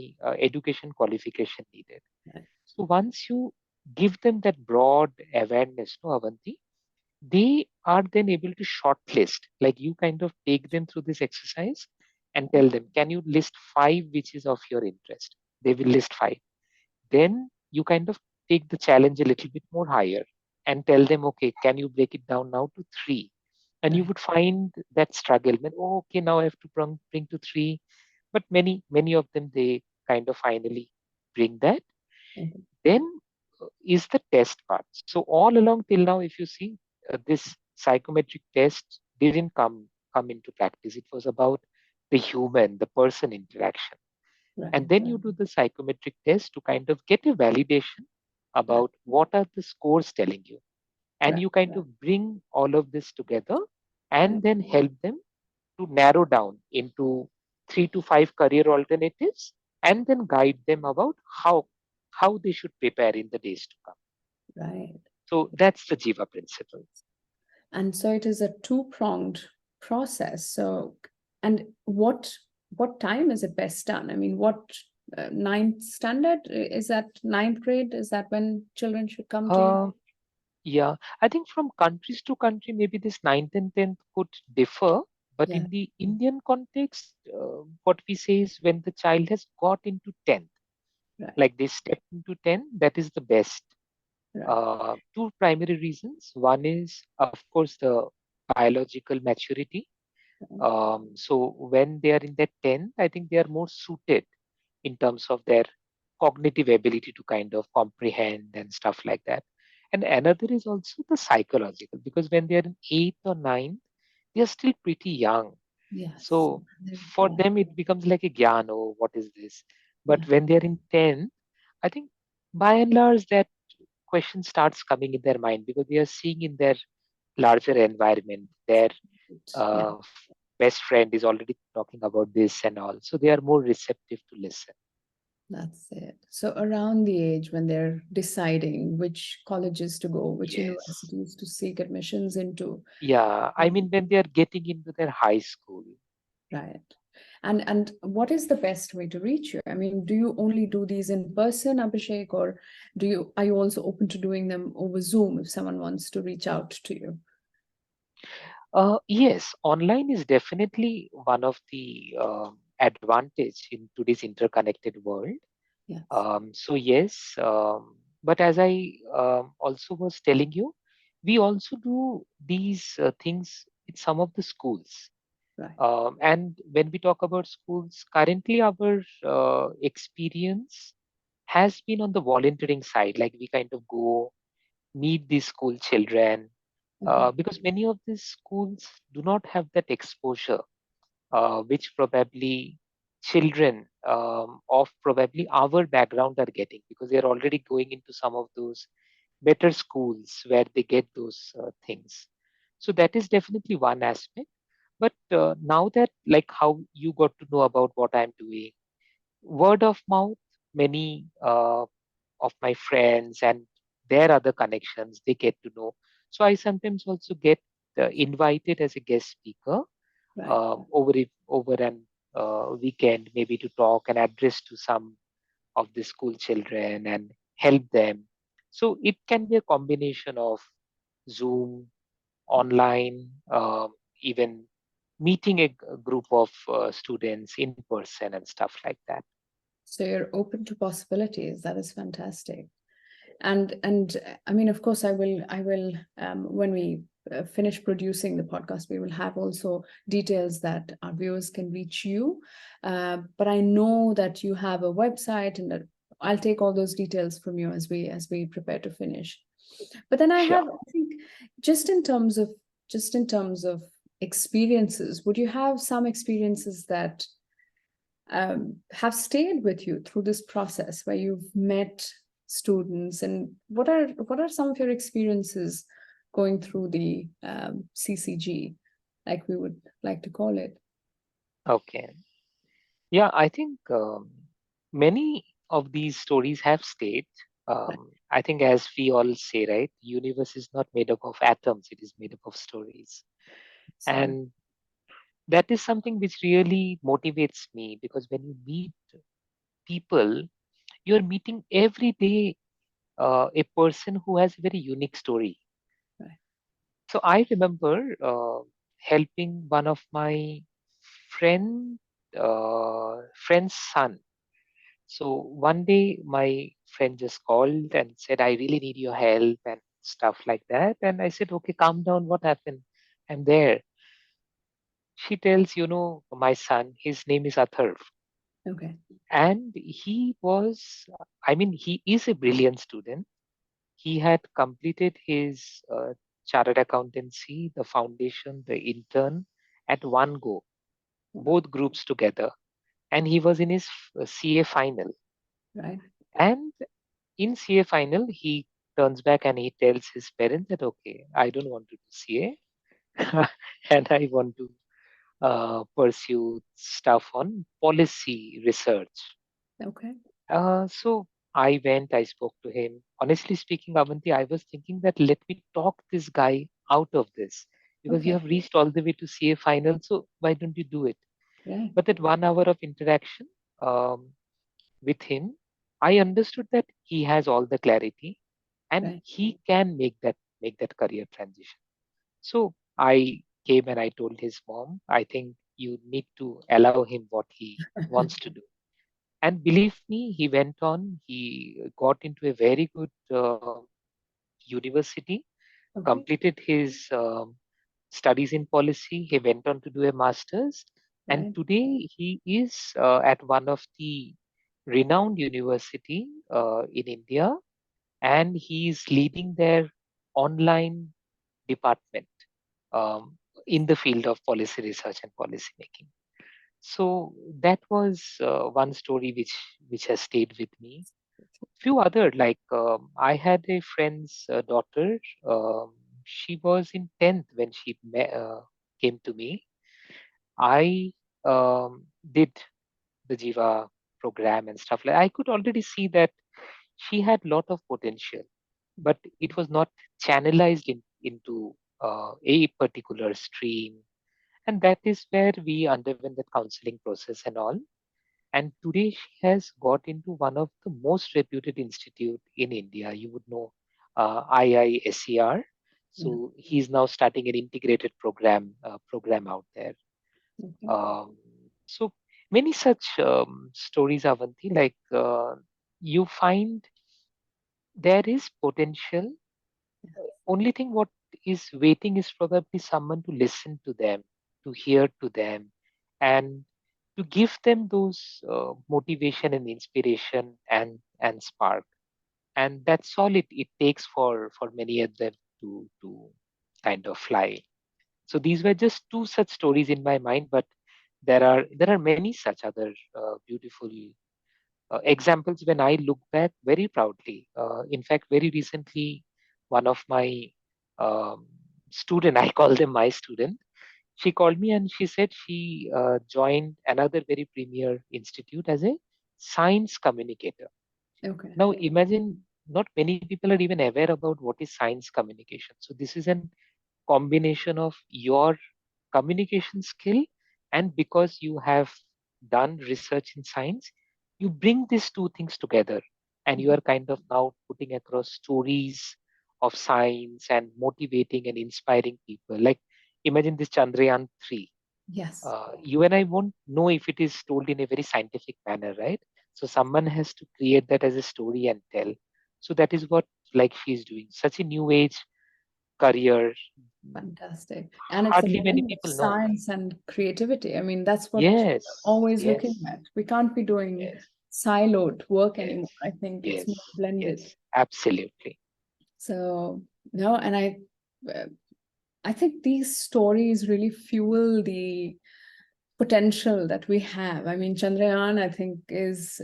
education qualification needed? Right. So once you give them that broad awareness, no, Avanti, they are then able to shortlist. Like you kind of take them through this exercise and tell them, can you list five which is of your interest? They will list five. Then you kind of take the challenge a little bit more higher and tell them, okay, can you break it down now to three? And you Right. would find that struggle when, oh, okay, now I have to bring to three. But many of them, they kind of finally bring that. Okay. Then is the test part. So all along till now, if you see, this psychometric test didn't come into practice. It was about the human, the person interaction, and Right. then you do the psychometric test to kind of get a validation Right. about what are the scores telling you, and Right. you kind of bring all of this together Right. and then help them to narrow down into 3 to 5 career alternatives, and then guide them about how they should prepare in the days to come. Right. So that's the Jiva principle. And so it is a two-pronged process. So, and what time is it best done? I mean, what ninth standard is that? Ninth grade, is that when children should come to you? Uh, yeah, I think from countries to country, maybe this ninth and 10th could differ. But Yeah. in the Indian context, what we say is when the child has got into 10th, Right. like they step into 10, that is the best. Right. Two primary reasons. One is, of course, the biological maturity. Right. So when they are in their 10th, I think they are more suited in terms of their cognitive ability to kind of comprehend and stuff like that. And another is also the psychological, because when they are in 8th or 9th, they are still pretty young. Yes. So for Yeah. them, it becomes like a gyan, oh, what is this? But Yeah. when they are in 10th, I think by and large, that question starts coming in their mind because they are seeing in their larger environment, their Yeah. uh, best friend is already talking about this and all. So they are more receptive to listen. That's it. So around the age when they're deciding which colleges to go, which Yes. universities to seek admissions into, Yeah. I mean, when they are getting into their high school. right? And what is the best way to reach you? I mean, do you only do these in person, Abhishek, or are you also open to doing them over Zoom if someone wants to reach out to you? Yes, online is definitely one of the advantage in today's interconnected world. Yes. So yes, but as I also was telling you, we also do these things in some of the schools. Right. And when we talk about schools, currently our experience has been on the volunteering side. Like we kind of go meet these school children Okay. because many of these schools do not have that exposure, which probably children of probably our background are getting because they are already going into some of those better schools where they get those things. So that is definitely one aspect. But now that, like, how you got to know about what I'm doing, word of mouth, many of my friends and their other connections, they get to know. So I sometimes also get invited as a guest speaker Right. over an weekend, maybe to talk and address to some of the school children and help them. So it can be a combination of Zoom, online, even meeting a group of students in person and stuff like that. So you're open to possibilities. That is fantastic. And I mean, of course, I will when we finish producing the podcast, we will have also details that our viewers can reach you. But I know that you have a website, and that I'll take all those details from you as we prepare to finish. But then I Sure. have, I think, just in terms of just in terms of experiences, would you have some experiences that have stayed with you through this process where you've met students, and what are some of your experiences going through the CCG, like we would like to call it? Okay. Yeah, I think many of these stories have stayed. I think, as we all say, right, universe is not made up of atoms; it is made up of stories, Absolutely. and that is something which really motivates me, because when you meet people, you're meeting every day a person who has a very unique story. Right. So I remember helping one of my friend friend's son. So one day my friend just called and said, I really need your help and stuff like that. And I said, okay, calm down. What happened? I'm there. She tells, my son, his name is Atharv. Okay. And he is a brilliant student. He had completed his chartered accountancy, the foundation, the intern at one go, Wow. both groups together. And he was in his CA final. Right. And in CA final, he turns back and he tells his parents that, okay, I don't want to do CA and I want to pursue stuff on policy research. Okay. So I went, I spoke to him. Honestly speaking, Avanti, I was thinking that let me talk this guy out of this, because you Okay. have reached all the way to CA final, so why don't you do it? Right. But that 1 hour of interaction um, with him, I understood that he has all the clarity and Right. he can make that career transition. So I came and I told his mom, I think you need to allow him what he wants to do. And believe me, he went on. He got into a very good university, Okay. completed his studies in policy. He went on to do a master's, and Right. today he is at one of the renowned university in India, and he is leading their online department um, in the field of policy research and policy making. So that was one story which has stayed with me. Few other, like, I had a friend's daughter. She was in 10th when she came to me. I did the Jiva program and stuff like. I could already see that she had lot of potential, but it was not channelized into a particular stream, and that is where we underwent that counseling process and all. And today she has got into one of the most reputed institute in India. You would know IISER. Yeah. So he's now starting an integrated program out there. Okay. Um, so many such stories, Avanti. Like, you find there is potential. Only thing what is waiting is probably someone to listen to them, to hear to them, and to give them those motivation and inspiration and spark. And that's all it takes for many of them to kind of fly. So these were just two such stories in my mind, but there are many such other beautiful examples when I look back very proudly. In fact, very recently, one of my um, student, I call them my student, She called me and she said she joined another very premier institute as a science communicator. Okay. Now imagine, not many people are even aware about what is science communication. So this is an combination of your communication skill, and because you have done research in science, you bring these two things together, and you are kind of now putting across stories of science and motivating and inspiring people. Like imagine this Chandrayaan 3. Yes. You and I won't know if it is told in a very scientific manner, right? So someone has to create that as a story and tell. So that is what, like, she's doing such a new age career. Fantastic. And it's a Hardly many blend of people know. science and creativity. I mean, that's what we're Yes, always looking yes, at. We can't be doing yes, siloed work anymore. yes, I think it's more yes, blended. yes, absolutely. So, no, and uh, I think these stories really fuel the potential that we have. I mean, Chandrayaan, I think, is,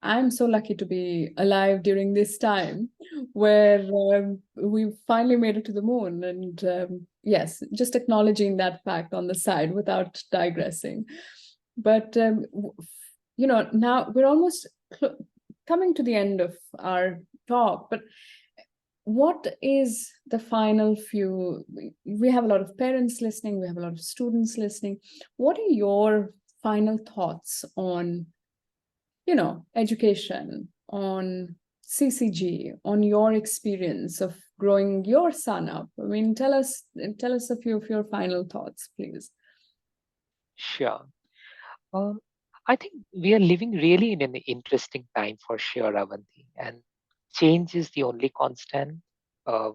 I'm so lucky to be alive during this time where we finally made it to the moon. And yes, just acknowledging that fact on the side without digressing. But, now we're almost coming to the end of our talk. But what is the final few? We have a lot of parents listening, we have a lot of students listening. What are your final thoughts on, education, on CCG, on your experience of growing your son up? I mean, tell us a few of your final thoughts, please. Sure. Um, I think we are living really in an interesting time for sure, Avanti, and change is the only constant.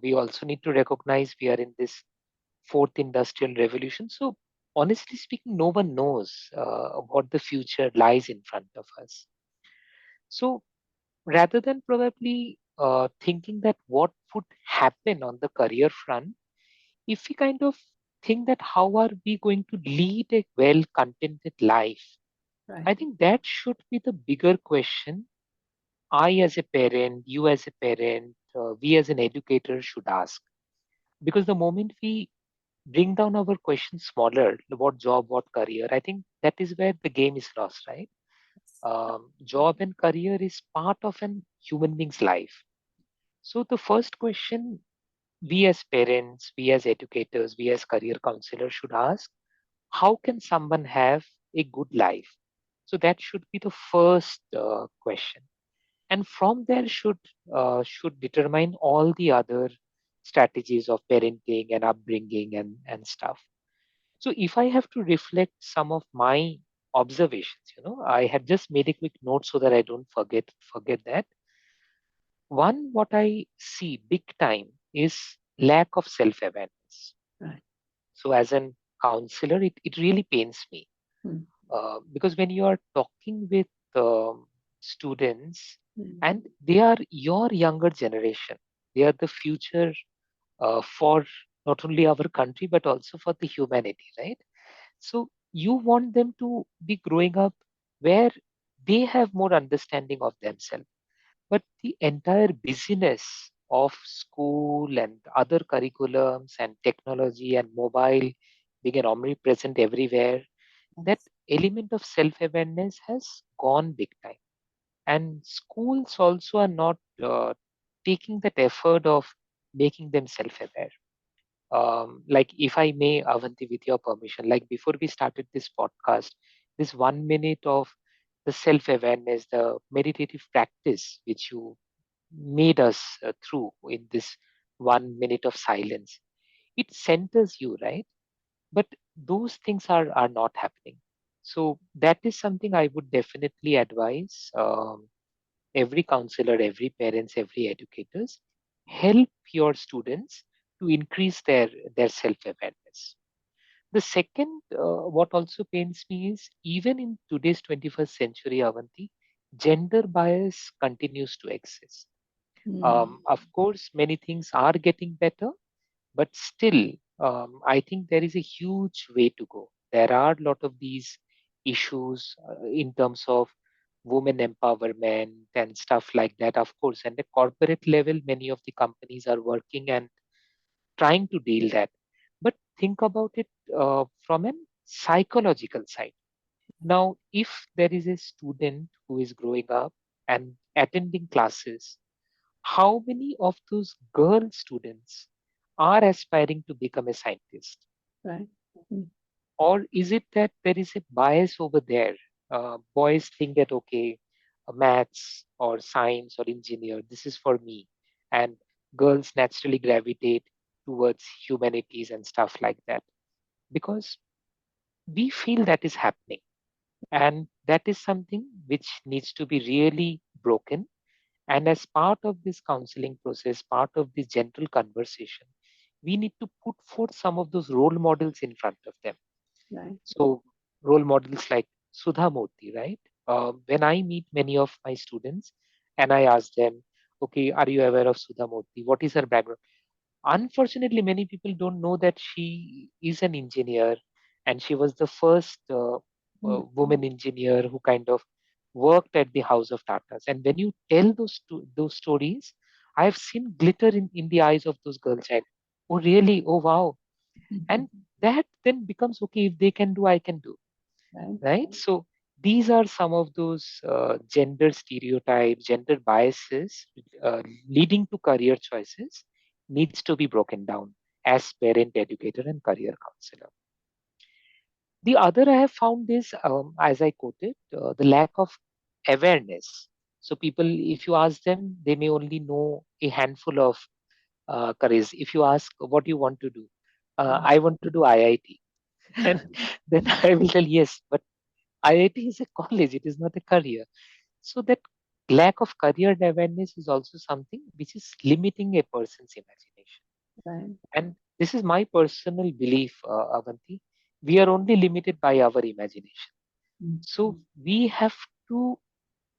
We also need to recognize we are in this fourth industrial revolution. So, honestly speaking, no one knows what the future lies in front of us. So, rather than probably thinking that what would happen on the career front, if we kind of think that how are we going to lead a well contented life, Right. I think that should be the bigger question. I, as a parent, you, as a parent, we, as an educator, should ask. Because the moment we bring down our questions smaller, what job, what career, I think that is where the game is lost, right? Job and career is part of an human being's life. So the first question we as parents, we as educators, we as career counselors should ask, how can someone have a good life? So that should be the first question, and from there should determine all the other strategies of parenting and upbringing and stuff. So if I have to reflect some of my observations, I had just made a quick note so that I don't forget that. One, what I see big time is lack of self awareness. Right. So as an counselor, it really pains me, Hmm. because when you are talking with students, Hmm. and they are your younger generation, they are the future for not only our country but also for the humanity, right? So you want them to be growing up where they have more understanding of themselves, but the entire busyness of school and other curriculums and technology and mobile being an omnipresent everywhere, that Yes. element of self-awareness has gone big time. And schools also are not taking that effort of making them self-aware. Like, if I may, Avanti, with your permission, like before we started this podcast, this 1 minute of the self-awareness, the meditative practice which you made us through in this 1 minute of silence, it centers you, right? But those things are not happening. So that is something I would definitely advise every counselor, every parents, every educators, help your students to increase their self-awareness. The second, what also pains me is, even in today's 21st century, Avanti, gender bias continues to exist. Hmm. Of course, many things are getting better, but still, I think there is a huge way to go. There are a lot of these issues in terms of women empowerment and stuff like that, of course. And at corporate level, many of the companies are working and trying to deal that. But think about it from a psychological side. Now, if there is a student who is growing up and attending classes, how many of those girl students are aspiring to become a scientist? Right. Mm. Or is it that there is a bias over there? Boys think that, okay, maths or science or engineer, this is for me. And girls naturally gravitate towards humanities and stuff like that. Because we feel that is happening. And that is something which needs to be really broken. And as part of this counseling process, part of this gentle conversation, we need to put forth some of those role models in front of them. Right. So, role models like Sudha Murthy, right? When I meet many of my students and I ask them, okay, are you aware of Sudha Murthy? What is her background? Unfortunately, many people don't know that she is an engineer and she was the first Mm. woman engineer who kind of worked at the House of Tatas. And when you tell those stories, I've seen glitter in the eyes of those girls. Child. Oh, really? Oh, wow. And that then becomes okay, if they can do, I can do, Right. right? So these are some of those gender stereotypes, gender biases leading to career choices needs to be broken down as parent, educator, and career counselor. The other I have found is, as I quoted, the lack of awareness. So people, if you ask them, they may only know a handful of careers. If you ask what you want to do, Mm. I want to do IIT, and then I will tell yes, but IIT is a college, it is not a career. So that lack of career awareness is also something which is limiting a person's imagination. Right. And this is my personal belief, Avanti. We are only limited by our imagination. Mm. So we have to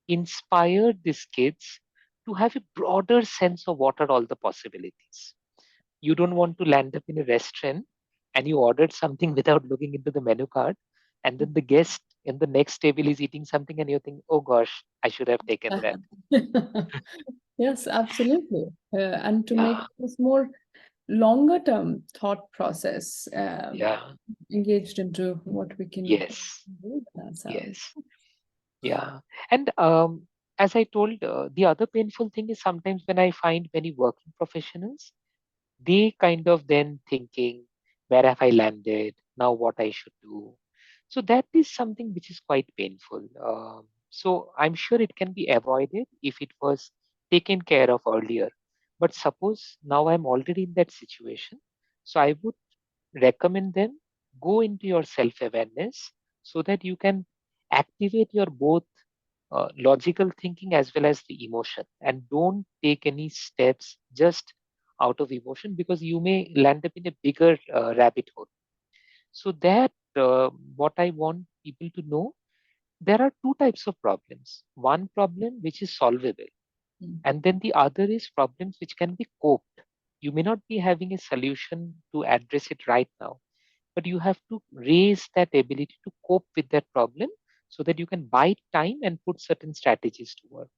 inspire these kids to have a broader sense of what are all the possibilities. You don't want to land up in a restaurant and you ordered something without looking into the menu card, and then the guest in the next table is eating something and you think, oh gosh, I should have taken that. Yes, absolutely. And to make Yeah, this more longer term thought process yeah, engaged into what we can yes, do with ourselves. yes, yeah. And as I told, the other painful thing is sometimes when I find many working professionals, they kind of then thinking, where have I landed? Now what I should do? So that is something which is quite painful. So I'm sure it can be avoided if it was taken care of earlier. But suppose now I'm already in that situation. So I would recommend them go into your self-awareness so that you can activate your both logical thinking as well as the emotion, and don't take any steps just out of emotion because you may land up in a bigger rabbit hole. So that what I want people to know, there are two types of problems. One problem which is solvable, Mm. and then the other is problems which can be coped. You may not be having a solution to address it right now, but you have to raise that ability to cope with that problem so that you can buy time and put certain strategies to work.